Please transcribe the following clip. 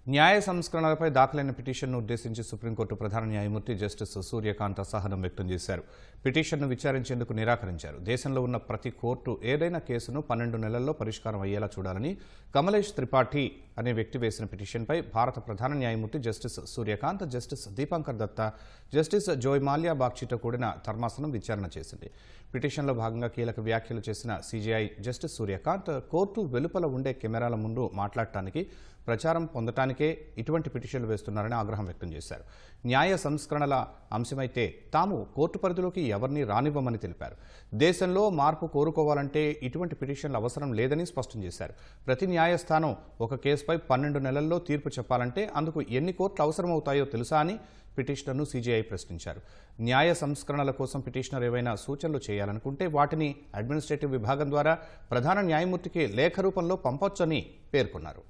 న్యాయ సంస్కరణలపై దాఖలైన పిటిషన్ను ఉద్దేశించి సుప్రీంకోర్టు ప్రధాన న్యాయమూర్తి జస్టిస్ సూర్యకాంత్ అసహనం వ్యక్తం చేశారు. పిటిషన్ను విచారించేందుకు నిరాకరించారు. దేశంలో ఉన్న ప్రతి కోర్టు ఏదైనా కేసును 12 నెలల్లో పరిష్కారం అయ్యేలా చూడాలని కమలేష్ త్రిపాఠి అనే వ్యక్తి వేసిన పిటిషన్పై భారత ప్రధాన న్యాయమూర్తి justice Surya Kant, justice Dipankar Datta, justice Joymalya బాగ్చితో కూడిన ధర్మాసనం విచారణ చేసింది. పిటిషన్లో భాగంగా కీలక వ్యాఖ్యలు చేసిన సీజేఐ జస్టిస్ సూర్యకాంత్ కోర్టు వెలుపల ఉండే కెమెరాల ముందు మాట్లాడటానికి, ప్రచారం పొందటానికే ఇటువంటి పిటిషన్లు వేస్తున్నారని ఆగ్రహం వ్యక్తం చేశారు. న్యాయ సంస్కరణల అంశమైతే తాము కోర్టు పరిధిలోకి ఎవరిని రానివ్వమని తెలిపారు. దేశంలో మార్పు కోరుకోవాలంటే ఇటువంటి పిటిషన్లు అవసరం లేదని స్పష్టం చేశారు. ప్రతి న్యాయస్థానం ఒక కేసుపై 12 నెలల్లో తీర్పు చెప్పాలంటే అందుకు ఎన్ని కోర్టులు అవసరమవుతాయో తెలుసా అని పిటిషనర్ను సీజేఐ ప్రశ్నించారు. న్యాయ సంస్కరణల కోసం పిటిషనర్ ఏవైనా సూచనలు చేయాలనుకుంటే వాటిని అడ్మినిస్ట్రేటివ్ విభాగం ద్వారా ప్రధాన న్యాయమూర్తికి లేఖ రూపంలో పంపొచ్చని పేర్కొన్నారు.